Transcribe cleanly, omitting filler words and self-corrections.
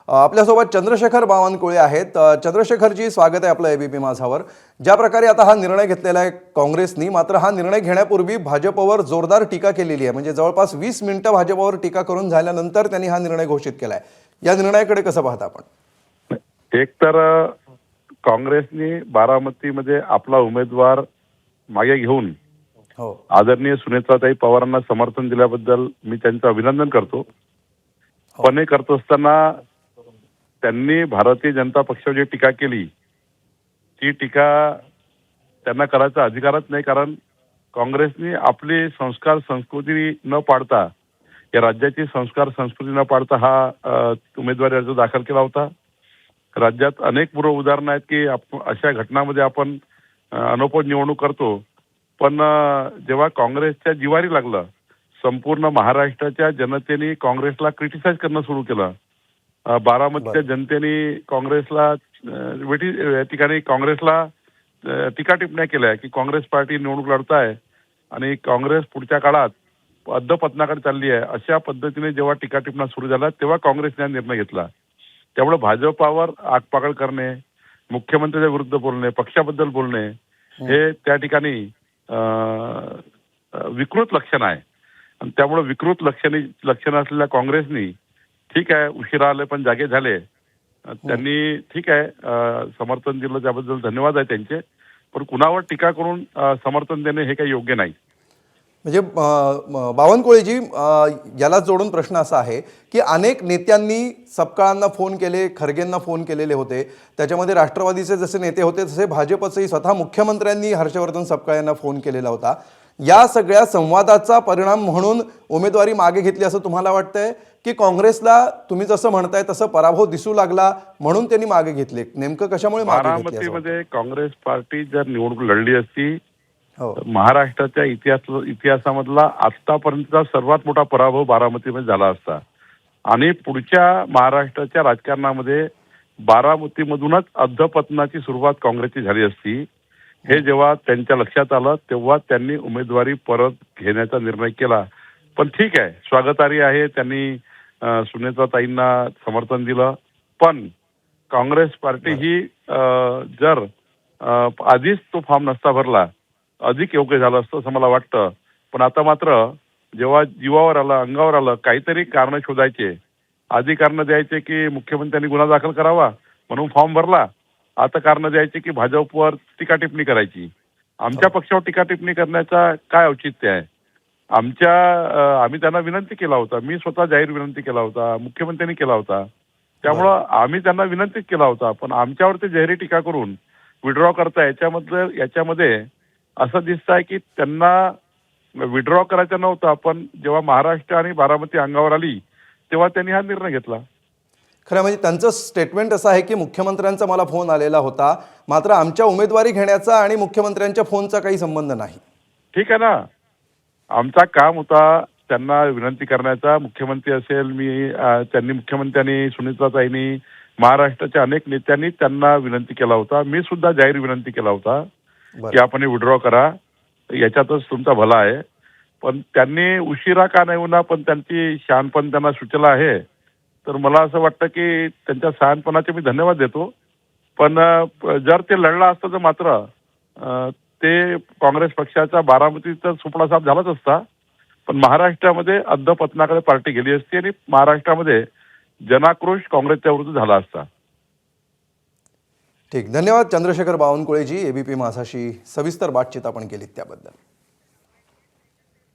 आपल्यासोबत चंद्रशेखर बावनकुळे आहेत। चंद्रशेखरजी, स्वागत आहे आपलं एबीपी माझावर। ज्या प्रकारे आता हा निर्णय घेतलेला आहे काँग्रेसनी, मात्र हा निर्णय घेण्यापूर्वी भाजपवर जोरदार टीका केलेली आहे। म्हणजे जवळपास 20 मिनिटं भाजपवर टीका करून झाल्यानंतर त्यांनी हा निर्णय घोषित केलाय। या निर्णयाकडे कसं पाहता आपण? एक तर काँग्रेसने बारामतीमध्ये आपला उमेदवार मागे घेऊन आदरणीय सुनेत्राताई पवारांना समर्थन दिल्याबद्दल मी त्यांचं अभिनंदन करतो। पण हे करत असताना त्यांनी भारतीय जनता पक्षावर जी टीका केली ती टीका त्यांना करायचा अधिकारच नाही, कारण काँग्रेसने आपली संस्कार संस्कृती न पाळता, या राज्याची संस्कार संस्कृती न पाळता हा उमेदवारी अर्ज दाखल केला होता। राज्यात अनेक पूर्व उदाहरणं आहेत की अशा घटनांमध्ये आपण अनौपचारिक निवडणूक करतो, पण जेव्हा काँग्रेसच्या जिवारी लागलं, संपूर्ण महाराष्ट्राच्या जनतेने काँग्रेसला क्रिटिसाइज करणं सुरू केलं। बारामतीच्या जनतेने काँग्रेसला या ठिकाणी काँग्रेसला टीका टिप्पण्या केल्या की काँग्रेस पार्टी निवडणूक लढताय आणि काँग्रेस पुढच्या काळात अधपतनाकडे चालली आहे, अशा पद्धतीने जेव्हा टीका टिप्पण्या सुरू झाल्या तेव्हा काँग्रेसने निर्णय घेतला। त्यामुळे भाजपावर आगपागड करणे, मुख्यमंत्र्यांच्या विरुद्ध बोलणे, पक्षाबद्दल बोलणे हे त्या ठिकाणी विकृत लक्षण आहे। आणि त्यामुळे विकृत लक्षण असलेल्या काँग्रेसनी ठीक आहे, उशिरा आले पण जागे झाले, त्यांनी ठीक आहे समर्थन दिलं, त्याबद्दल धन्यवाद आहे त्यांचे। पण कुणावर टीका करून समर्थन देणे हे काही योग्य नाही। म्हणजे बावनकुळेजी, याला जोडून प्रश्न असा आहे की अनेक नेत्यांनी सपकाळांना फोन केले, खरगेंना फोन केलेले होते। त्याच्यामध्ये राष्ट्रवादीचे जसे नेते होते तसे भाजपचेही स्वतः मुख्यमंत्र्यांनी हर्षवर्धन सपकाळ यांना फोन केलेला होता। या सगळ्या संवादाचा परिणाम म्हणून उमेदवारी मागे घेतली असं तुम्हाला वाटतंय की काँग्रेसला तुम्ही जसं म्हणताय तसं पराभव दिसू लागला म्हणून त्यांनी मागे घेतले? नेमकं कशामुळे मागे घेतले? बारामतीमध्ये काँग्रेस पार्टी जर निवडणूक लढली असती, महाराष्ट्राच्या इतिहासामधला आतापर्यंतचा सर्वात मोठा पराभव बारामतीमध्ये झाला असता आणि पुढच्या महाराष्ट्राच्या राजकारणामध्ये बारामतीमधूनच अधपतनाची सुरुवात काँग्रेसची झाली असती। हे जेव्हा त्यांच्या लक्षात आलं तेव्हा त्यांनी उमेदवारी परत घेण्याचा निर्णय केला। पण ठीक आहे, स्वागतार्ह आहे, त्यांनी सुनेत्राताईंना समर्थन दिलं। पण काँग्रेस पार्टी ही जर आधीच तो फॉर्म नसता भरला अधिक योग्य झालं असतं असं मला वाटतं। पण आता मात्र जेव्हा जीवावर आलं, अंगावर आलं, काहीतरी कारण शोधायचे, आधी कारण द्यायचे की मुख्यमंत्र्यांनी गुन्हा दाखल करावा म्हणून फॉर्म भरला, आता कारण द्यायचे की भाजपवर टीका टिप्पणी करायची। आमच्या पक्षावर टीका टिप्पणी करण्याचा काय औचित्य आहे? आम्ही त्यांना विनंती केला होता, मी स्वतः जाहीर विनंती केला होता, मुख्यमंत्र्यांनी केला होता, त्यामुळं आम्ही त्यांना विनंतीच केला होता। पण आमच्यावरती जाहीर टीका करून विड्रॉ करता याच्यामध्ये असं दिसत आहे की त्यांना विड्रॉ करायचा नव्हता, पण जेव्हा महाराष्ट्र आणि बारामती अंगावर आली तेव्हा त्यांनी हा निर्णय घेतला। खरं म्हणजे त्यांचं स्टेटमेंट असं आहे की मुख्यमंत्र्यांचा मला फोन आलेला होता, मात्र आमच्या उमेदवारी घेण्याचा आणि मुख्यमंत्र्यांच्या फोनचा काही संबंध नाही। ठीक आहे ना, आमचा काम होता त्यांना विनंती करण्याचा। मुख्यमंत्री असेल, मुख्यमंत्र्यांनी, सुनेत्राताईंनी, महाराष्ट्राच्या अनेक नेत्यांनी त्यांना विनंती केला होता, मी सुद्धा जाहीर विनंती केला होता की आपण विड्रॉ करा, याच्यातच तुमचा भला आहे। पण त्यांनी उशिरा का नाही होणार, पण त्यांची शहाणपण त्यांना सुचलं आहे। तर मला असं वाटतं की त्यांच्या शहाणपणाचे मी धन्यवाद देतो। पण जर ते लढला असतं तर मात्र ते काँग्रेस पक्षाचा बारामतीचा सुपडा साफ झालाच असता, पण महाराष्ट्रामध्ये अधपतनाकडे पार्टी गेली असती आणि महाराष्ट्रामध्ये जनाक्रोश काँग्रेसच्या विरुद्ध झाला असता। ठीक, धन्यवाद चंद्रशेखर बावनकुळेजी। एबीपी माझाशी सविस्तर बातचीत आपण केलीत त्याबद्दल।